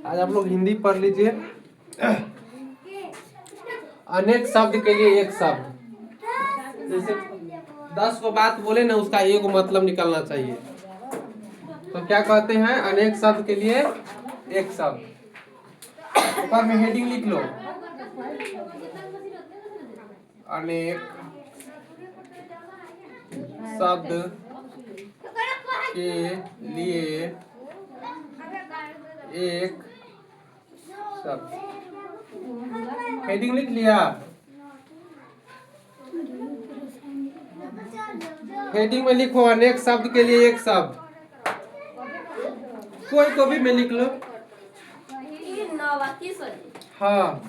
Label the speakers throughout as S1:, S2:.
S1: आज आप लोग हिंदी पढ़ लीजिए। अनेक शब्द के लिए एक शब्द, जैसे 10 को बात बोले ना, उसका एक मतलब निकलना चाहिए। तो क्या कहते हैं? अनेक शब्द के लिए एक शब्द। ऊपर में हेडिंग लिख लो, अनेक शब्द के लिए एक शब्द। हेडिंग लिख लिया? हेडिंग में लिखो अनेक शब्द के लिए एक शब्द। कोई को भी में लिख लो। हाँ,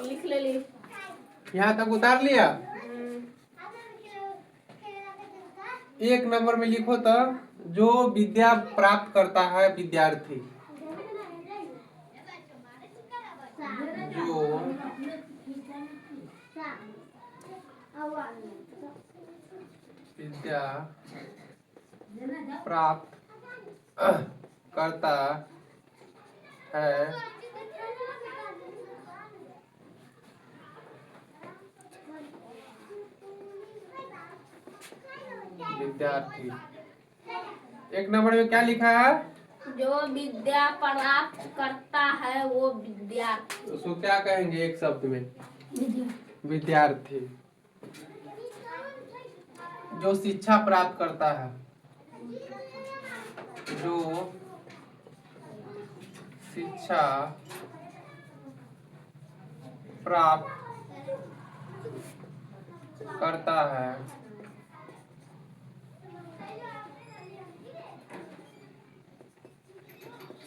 S2: लिख ले।
S1: यहाँ तक उतार लिया? एक नंबर में लिखो तो, जो विद्या प्राप्त करता है विद्यार्थी। जो विद्या प्राप्त करता है विद्यार्थी। एक नंबर में क्या लिखा है?
S2: जो विद्या प्राप्त करता है वो विद्यार्थी।
S1: उसको क्या कहेंगे एक शब्द में? विद्यार्थी। जो शिक्षा प्राप्त करता है, जो शिक्षा प्राप्त करता है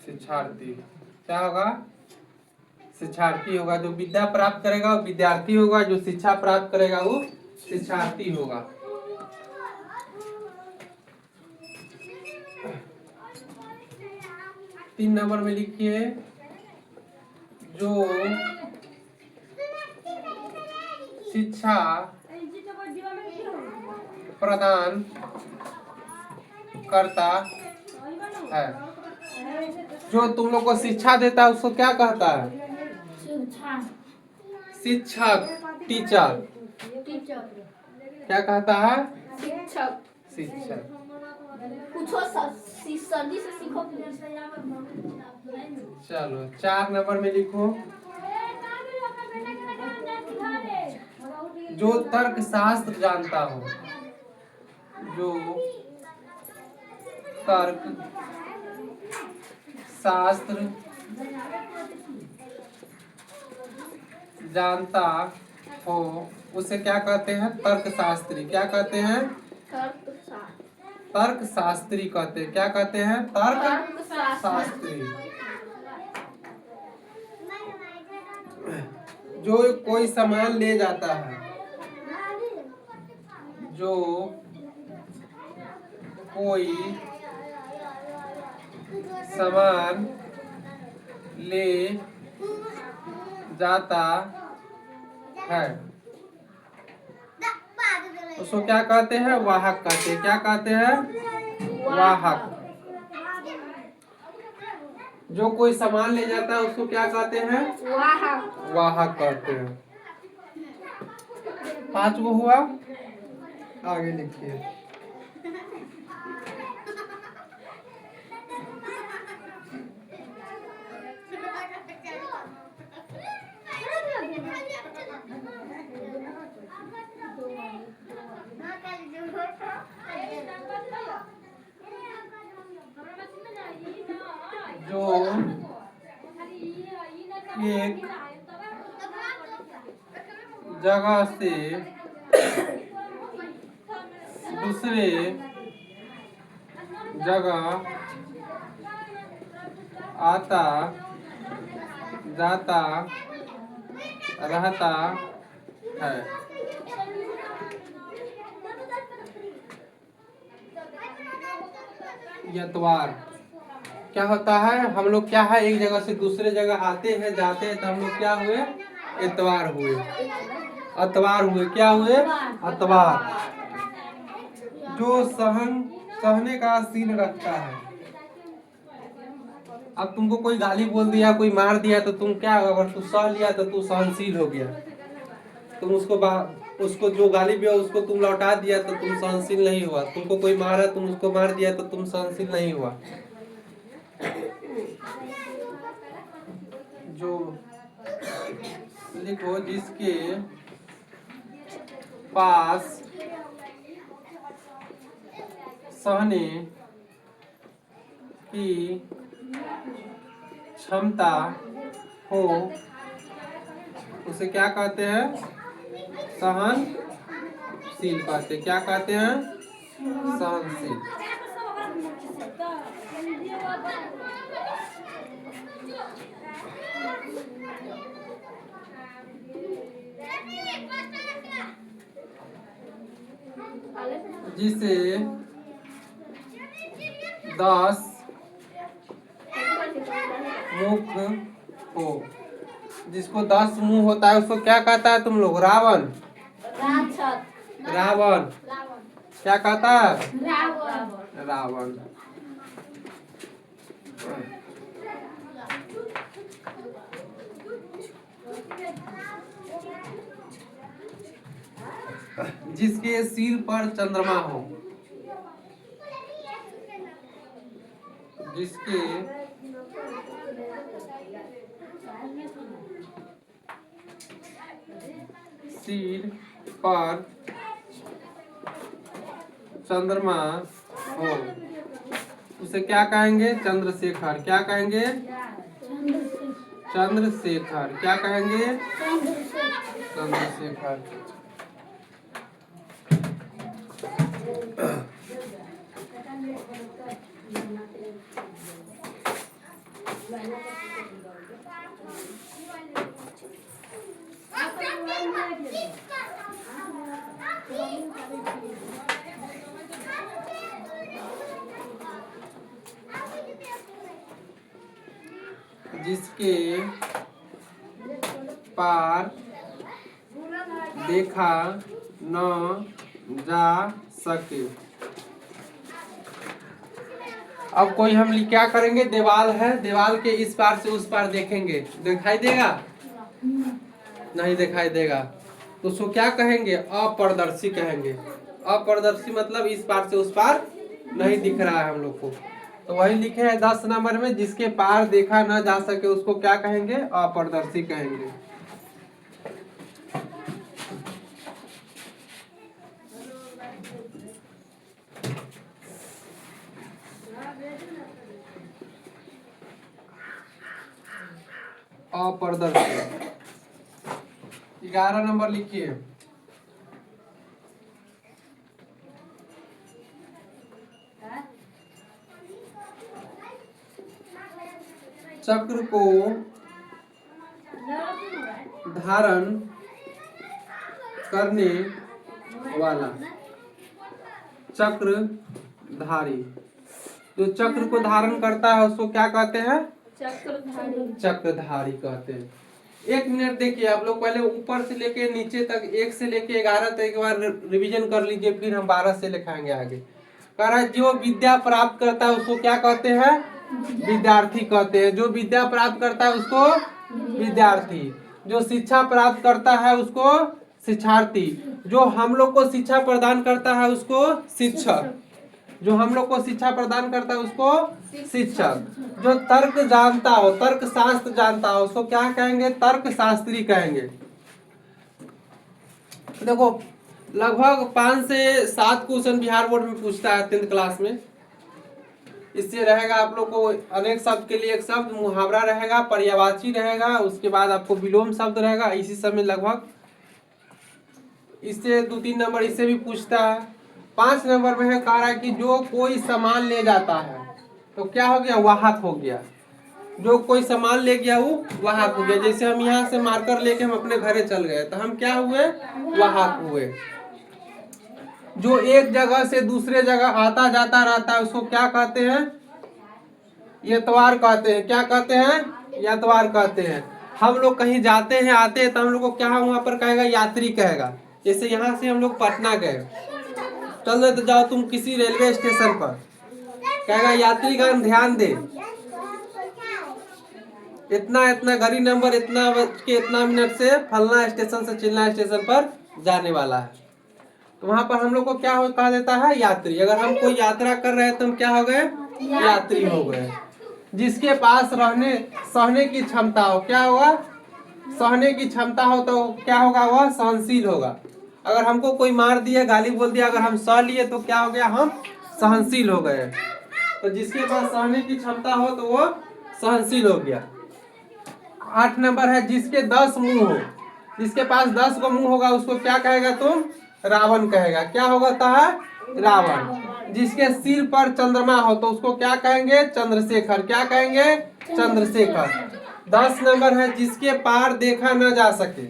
S1: शिक्षार्थी। क्या होगा? शिक्षार्थी होगा। जो विद्या प्राप्त करेगा वो विद्यार्थी होगा, जो शिक्षा प्राप्त करेगा वो शिक्षार्थी होगा। तीन नंबर में लिखिए, जो शिक्षा प्रदान करता है। जो तुम लोग को शिक्षा देता है उसको क्या कहता है? शिक्षक, टीचर। क्या कहता है?
S2: शिक्षक।
S1: शिक्षक।
S2: पूछो सर्दी से सीखो।
S1: चलो 4 नंबर में लिखो, जो तर्क शास्त्र जानता हो। जो तर्क शास्त्र जानता हो उसे क्या कहते हैं? तर्कशास्त्री। क्या कहते हैं? तर्कशास्त्री कहते हैं। क्या कहते हैं? तर्कशास्त्री। जो कोई सामान ले जाता है, जो कोई सामान ले जाता है उसको क्या कहते हैं? वाहक कहते हैं। क्या कहते हैं? वाहक। जो कोई सामान ले जाता है उसको क्या कहते हैं?
S2: वाहक।
S1: वाहक कहते हैं। 5 वो हुआ। आगे लिखिए, जो एक जगह से दूसरे जगह आता जाता रहता है। एतवार क्या होता है, हम लोग क्या है एक जगह से दूसरे जगह आते हैं जाते हैं तो हम लोग क्या हुए, एतवार हुए, अतवार हुए, क्या हुए, अतवार। जो सहने का सीन रखता है। अब तुमको कोई गाली बोल दिया, कोई मार दिया तो तुम क्या, अगर तू सह लिया तो तू सहनशील हो गया। तुम उसको जो गाली दिया उसको तुम लौटा दिया तो तुम सहनशील नहीं हुआ। तुमको कोई मारा, तुम उसको मार दिया तो तुम सहनशील नहीं हुआ। जो लिखो, जिसके पास सहने की क्षमता हो उसे क्या कहते हैं, सहनशील कहते हैं। क्या कहते हैं, सहनशील। जिसे 10 मुख हो, जिसको 10 मुंह होता है उसको क्या कहता है तुम लोग, रावण। रावण क्या कहता है, रावण। जिसके सिर पर चंद्रमा हो, जिसके सिर पर चंद्रमा हो उसे क्या कहेंगे, चंद्रशेखर। क्या कहेंगे, चंद्रशेखर। क्या कहेंगे, चंद्रशेखर। जिसके पार देखा न जा सके। अब कोई हम क्या करेंगे, दीवाल है, दीवाल के इस पार से उस पार देखेंगे, दिखाई देगा, नहीं दिखाई देगा, तो उसको क्या कहेंगे, अपारदर्शी कहेंगे। अपारदर्शी मतलब इस पार से उस पार नहीं दिख रहा है हम लोग को। तो वही लिखे हैं 10 नंबर में, जिसके पार देखा न जा सके उसको क्या कहेंगे, अपारदर्शी कहेंगे। अपारदर्शी। 11 नंबर लिखिए, चक्र को धारण करने वाला, चक्रधारी। जो चक्र को धारण करता है उसको क्या कहते हैं, चक्रधारी कहते हैं। 1 मिनट देखिए, आप लोग पहले ऊपर से लेके नीचे तक 1 से लेके 11 तक एक बार रिवीजन कर लीजिए, फिर हम 12 से लिखाएंगे आगे। कह रहा है जो विद्या प्राप्त करता है उसको क्या कहते हैं, विद्यार्थी कहते हैं। जो विद्या प्राप्त करता है उसको विद्यार्थी। जो शिक्षा प्राप्त करता है उसको शिक्षार्थी। जो हम लोग को शिक्षा प्रदान करता है उसको शिक्षक। जो हम लोग को शिक्षा प्रदान करता है उसको शिक्षक। जो तर्क जानता हो, तर्क शास्त्र जानता हो उसको क्या कहेंगे, तर्क शास्त्री कहेंगे। देखो लगभग 5 से 7 क्वेश्चन बिहार बोर्ड में पूछता है 10th क्लास में। इससे रहेगा आप लोग को अनेक शब्द के लिए एक शब्द, मुहावरा रहेगा, पर्यायवाची रहेगा, उसके बाद आपको विलोम शब्द रहेगा। इसी समय लगभग इससे 2-3 नंबर इससे भी पूछता है। 5 नंबर में है, कह रहा है कि जो कोई सामान ले जाता है तो क्या हो गया, वाहक हो गया। जो कोई सामान ले गया वो वाहक हो गया। जैसे हम यहाँ से मार्कर लेके हम अपने घरे चल गए तो हम क्या हुए, वाहक हुए। जो एक जगह से दूसरे जगह आता जाता रहता है उसको क्या कहते हैं, यतवार कहते हैं। क्या कहते हैं, यतवार कहते हैं। हम लोग कहीं जाते हैं आते हैं तो हम लोग को क्या वहां पर कहेगा, यात्री कहेगा। जैसे यहाँ से हम लोग पटना गए, चल रहे तो जाओ तुम किसी रेलवे स्टेशन पर, कहेगा यात्रीगण ध्यान दे, इतना इतना गाड़ी नंबर इतना बज के इतना मिनट से फलना स्टेशन से चिल्ला स्टेशन पर जाने वाला है। तो वहां पर हम लोग को क्या हो कहा देता है, यात्री। अगर हम कोई यात्रा कर रहे हैं तो हम क्या हो गए, यात्री हो गए। जिसके पास रहने सहने की क्षमता हो, क्या होगा, सहने की क्षमता हो तो क्या होगा, वह सहनशील होगा। अगर हमको कोई मार दिया, गाली बोल दिया, अगर हम सह लिए तो क्या हो गया, हम सहनशील हो गए। तो जिसके पास सहने की क्षमता हो तो वो सहनशील हो गया। 8 नंबर है, जिसके 10 मुंह हो। जिसके पास 10 को मुंह होगा उसको क्या कहेगा तुम, रावण कहेगा। क्या होता है, रावण। जिसके सिर पर चंद्रमा हो तो उसको क्या कहेंगे, चंद्रशेखर। क्या कहेंगे, चंद्रशेखर। 10 नंबर है, जिसके पार देखा न जा सके।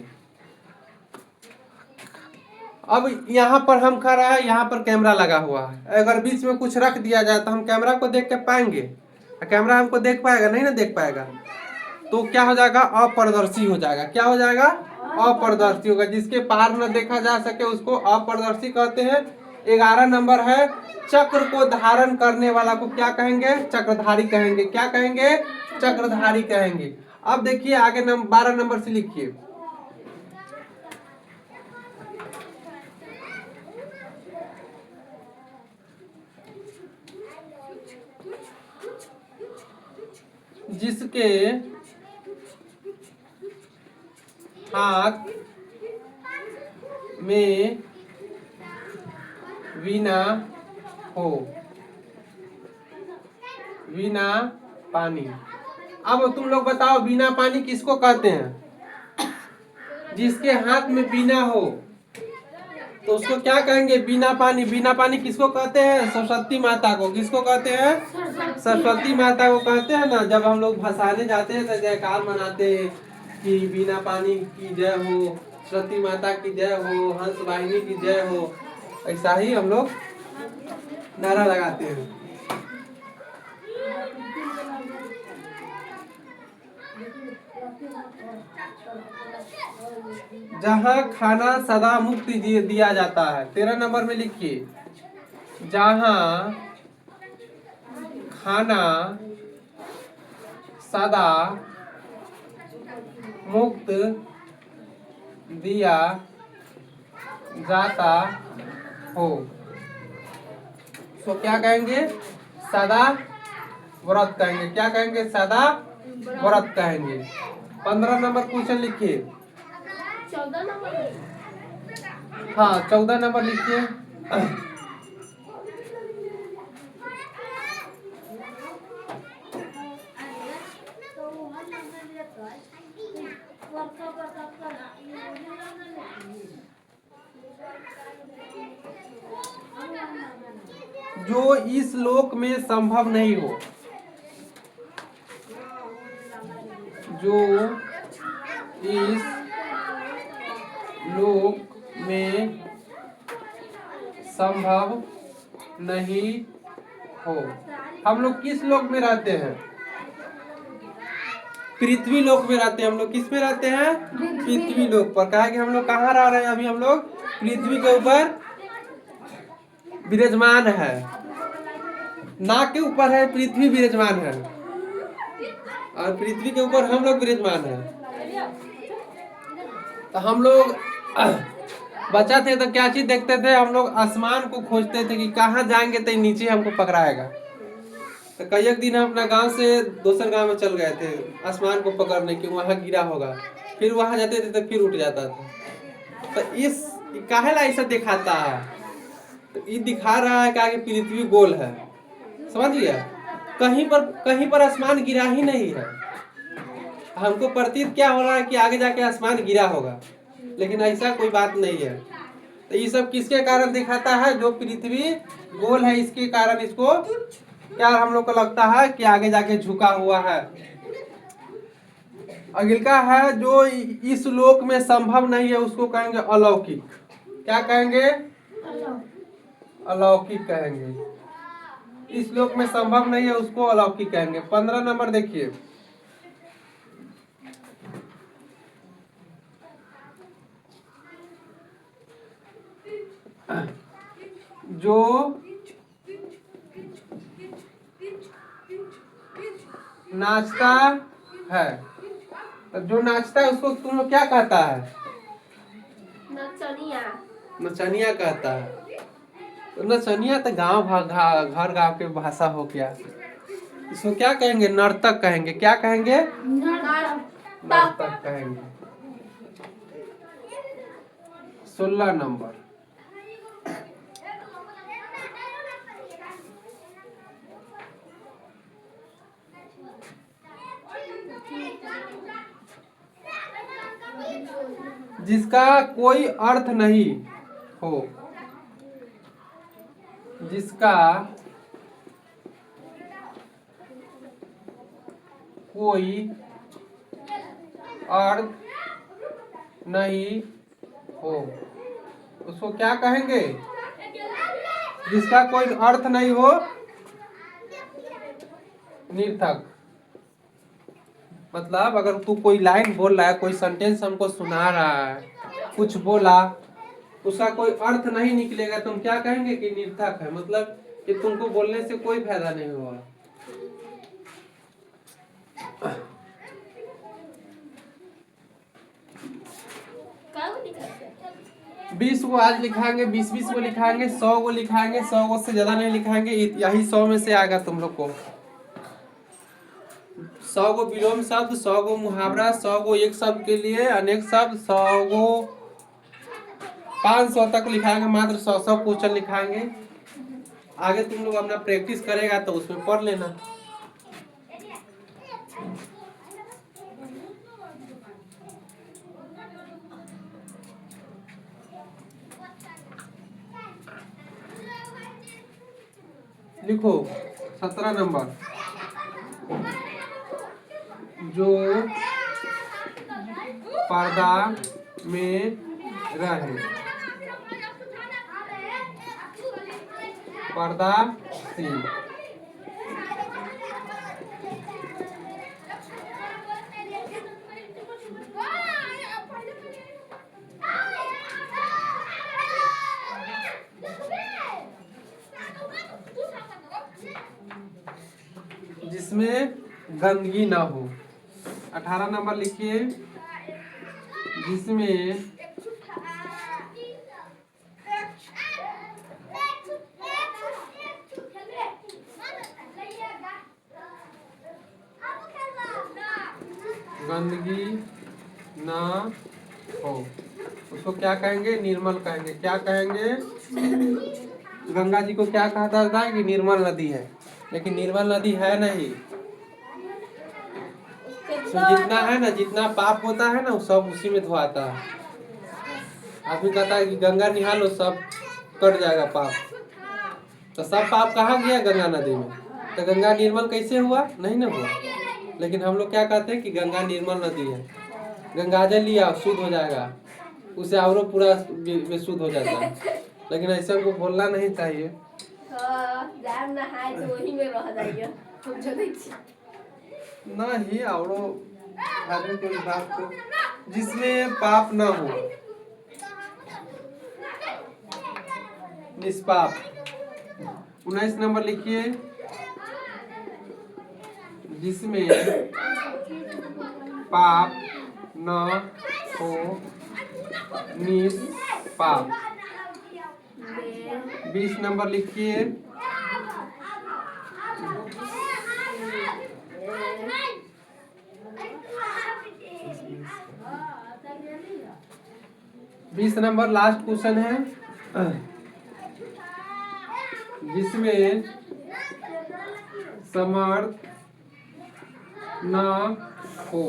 S1: अब यहाँ पर हम खड़ा है, यहाँ पर कैमरा लगा हुआ है, अगर बीच में कुछ रख दिया जाए तो हम कैमरा को देख के पाएंगे, कैमरा हमको देख पाएगा, नहीं ना देख पाएगा। तो क्या हो जाएगा, अपारदर्शी हो जाएगा। क्या हो जाएगा, अपारदर्शी होगा। जिसके पार न देखा जा सके उसको अपारदर्शी कहते हैं। 11 नंबर है, चक्र को धारण करने वाला को क्या कहेंगे, चक्रधारी कहेंगे। क्या कहेंगे, चक्रधारी कहेंगे। अब देखिए आगे 12 नंबर से लिखिए, जिसके हाथ में वीणा हो, वीणा पानी। अब तुम लोग बताओ वीणा पानी किसको कहते हैं, जिसके हाथ में वीणा हो तो उसको क्या कहेंगे, वीणा पानी। वीणा पानी किसको कहते हैं, सरस्वती माता को। किसको कहते हैं, सरस्वती माता को कहते हैं ना। जब हम लोग भसाने जाते हैं तो जयकार मनाते हैं कि वीणा पानी की जय हो, सरस्वती माता की जय हो, हंस वाहिनी की जय हो। ऐसा ही हम लोग नारा लगाते हैं। जहाँ खाना सदा मुक्त दिया जाता है। 13 नंबर में लिखिए, जहाँ खाना सदा मुक्त दिया जाता हो तो क्या कहेंगे, सदा व्रत कहेंगे। क्या कहेंगे, सदा व्रत कहेंगे। 15 नंबर क्वेश्चन लिखिए।
S2: 14 नंबर,
S1: हाँ 14 नंबर लिखिए। जो इस लोक में संभव नहीं हो, जो इस लोक में संभव नहीं हो। हम लोग किस लोक में रहते हैं, पृथ्वी लोक में रहते हैं। हम लोग किस में रहते हैं, पृथ्वी लोक पर। कहा कि हम लोग कहाँ रह रहे हैं, अभी हम लोग पृथ्वी के ऊपर विराजमान है। नाक के ऊपर है पृथ्वी विराजमान है और पृथ्वी के ऊपर हम लोग विराजमान है। तो हम लोग बच्चा थे तो क्या चीज देखते थे, हम लोग आसमान को खोजते थे कि कहाँ जाएंगे तो नीचे हमको पकड़ाएगा। तो कई एक दिन हम अपना गांव से दूसरे गांव में चल गए थे आसमान को पकड़ने की, वहां गिरा होगा, फिर वहां जाते थे तो फिर उठ जाता था। तो इस काहेला ऐसा दिखाता है, तो ये दिखा रहा है कि पृथ्वी गोल है, समझ लिया। कहीं पर आसमान गिरा ही नहीं है। हमको प्रतीत क्या हो रहा है कि आगे जाके आसमान गिरा होगा, लेकिन ऐसा कोई बात नहीं है। तो ये सब किसके कारण दिखाता है, जो पृथ्वी गोल है इसके कारण इसको क्या हम लोग को लगता है कि आगे जाके झुका हुआ है। अगले का है जो इस लोक में संभव नहीं है उसको कहेंगे अलौकिक। क्या कहेंगे? अलौकिक कहेंगे। इस लोक में संभव नहीं है उसको अलौकिक कहेंगे। 15 नंबर देखिए, जो नाचता है, तो जो नाचता है उसको तुम लोग क्या कहता है?
S2: नचनिया।
S1: नचनिया कहता है। तो नचनिया तो घर गांव के भाषा हो गया। इसको क्या कहेंगे? नर्तक कहेंगे। क्या कहेंगे? नर्तक कहेंगे। 16 नंबर, जिसका कोई अर्थ नहीं हो, जिसका कोई अर्थ नहीं हो उसको क्या कहेंगे? जिसका कोई अर्थ नहीं हो, निर्थक। मतलब अगर तू कोई लाइन बोल रहा है, कोई सेंटेंस हमको सुना रहा है, कुछ बोला, उसका कोई अर्थ नहीं निकलेगा, तुम क्या कहेंगे? कि निर्थक है। मतलब कि तुमको बोलने से कोई फायदा नहीं हुआ। बीस को आज लिखाएंगे, 20 को लिखाएंगे, 100 को लिखाएंगे, 100 से ज्यादा नहीं लिखाएंगे। यही 100 में से आएगा तुम लोग को। 100 को विलोम शब्द, 100 को मुहावरा, 100 को एक शब्द के लिए अनेक शब्द, 100 को 500 तक लिखाएंगे। मात्र 100 क्वेश्चन लिखाएंगे। आगे तुम लोग अपना प्रैक्टिस करेगा तो उसमें पढ़ लेना। लिखो 17 नंबर, जो पर्दा में रहे, पर्दा सी। जिसमें गंदगी ना हो। 18 नंबर लिखिए, जिसमें गंदगी ना हो उसको क्या कहेंगे? निर्मल कहेंगे। क्या कहेंगे? गंगा जी को क्या कहा जाता है? कि निर्मल नदी है, लेकिन निर्मल नदी है नहीं। तो जितना है ना, जितना पाप होता है ना, वो सब उसी में धोआता है। आदमी कहता है कि गंगा निहा लो, सब कट जाएगा पाप। तो सब पाप कहाँ गया? गंगा नदी में। तो गंगा निर्मल कैसे हुआ? नहीं ना हुआ। लेकिन हम लोग क्या कहते हैं कि गंगा निर्मल नदी है, गंगाजल लिया शुद्ध हो जाएगा, उसे और पूरा शुद्ध हो जाता है। लेकिन ऐसा हमको बोलना नहीं चाहिए। नहीं और आदमी को बात को, जिसमें पाप ना हो, निष्पाप। 19 नंबर लिखिए, जिसमें पाप न हो, निष्पाप। 20 नंबर लिखिए, लास्ट क्वेश्चन है, जिसमें समर्थ न हो,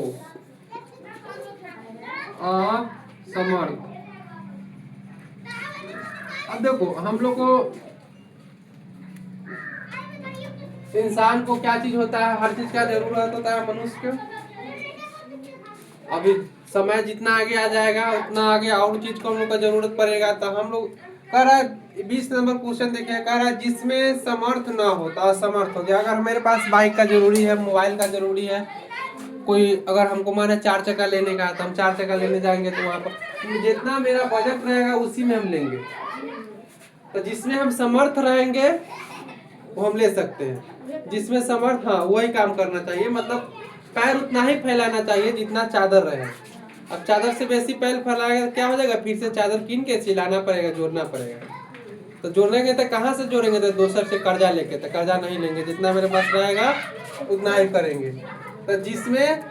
S1: असमर्थ। अब देखो हम लोग को, इंसान को क्या चीज होता है? हर चीज का जरूरत होता है मनुष्य को। अभी समय जितना आगे आ जाएगा उतना आगे और चीज को हम लोग का जरूरत पड़ेगा। तो हम लोग कह रहा है 20 नंबर क्वेश्चन देखिए, कह रहा है जिसमें समर्थ ना हो तो असमर्थ हो गया। अगर मेरे पास बाइक का जरूरी है, मोबाइल का जरूरी है, कोई अगर हमको माना 4 चक्का लेने का है तो हम 4 चक्का लेने जाएंगे, तो वहाँ पर जितना मेरा बजट रहेगा उसी में हम लेंगे। तो जिसमें हम समर्थ रहेंगे वो हम ले सकते हैं, जिसमें समर्थ, हाँ वही काम करना चाहिए। मतलब पैर उतना ही फैलाना चाहिए जितना चादर रहे। अब चादर से बेसी पैर फैलाएगा तो क्या हो जाएगा, फिर से चादर कीन के सिलाना पड़ेगा, जोड़ना पड़ेगा। तो जोड़ेंगे तो कहाँ से जोड़ेंगे, तो दोसर से कर्जा लेके, तो कर्जा नहीं लेंगे, जितना मेरे पास रहेगा उतना ही करेंगे। तो जिसमें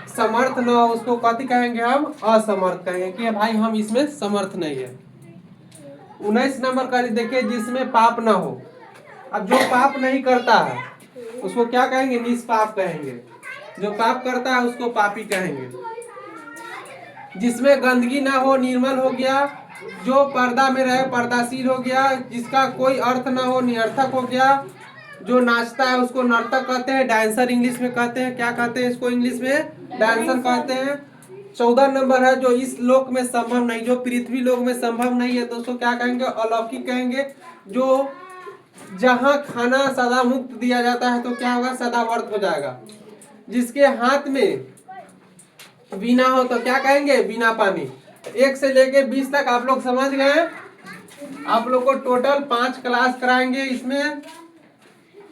S1: समर्थ न हो उसको कथी कहेंगे, हम असमर्थ कहेंगे कि भाई हम इसमें समर्थ नहीं है। 19 नंबर का देखिए, जिसमें पाप ना हो। अब जो पाप नहीं करता है उसको क्या कहेंगे, निष्पाप कहेंगे। जो पाप करता है उसको पापी कहेंगे। जिसमें गंदगी ना हो, निर्मल हो गया। जो पर्दा में रहे, पर्दाशील हो गया। जिसका कोई अर्थ ना हो, निरर्थक हो गया। जो नाचता है उसको नर्तक कहते हैं, डांसर इंग्लिश में कहते हैं। क्या कहते हैं इसको इंग्लिश में, डांसर कहते हैं। 14 नंबर है, जो इस लोक में संभव नहीं, जो पृथ्वी लोक में संभव नहीं है, तो उसको क्या कहेंगे, अलौकिक कहेंगे। जो जहाँ खाना सदा मुक्त दिया जाता है तो क्या होगा, सदा वर्त हो जाएगा। जिसके हाथ में बिना हो तो क्या कहेंगे, बिना पानी। 1 से लेके 20 तक आप लोग समझ गए। आप लोग को टोटल 5 क्लास कराएंगे। इसमें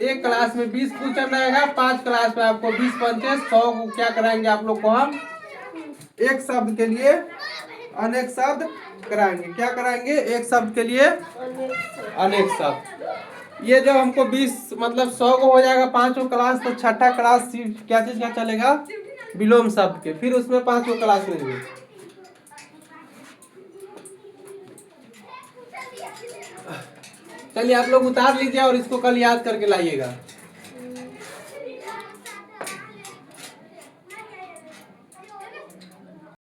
S1: एक क्लास में 20 क्वेश्चन रहेगा, 5 क्लास में आपको 20 पंचे 100 को क्या कराएंगे आप लोग को, हम एक शब्द के लिए अनेक शब्द कराएंगे। क्या कराएंगे, एक शब्द के लिए अनेक शब्द। ये जो हमको 20 मतलब 100 को हो जाएगा 5 क्लास, तो छठा क्लास क्या चीज का चलेगा, विलोम शब्द के। फिर उसमें 5 क्लास लेंगे। चलिए आप लोग उतार लीजिए और इसको कल याद करके लाइएगा।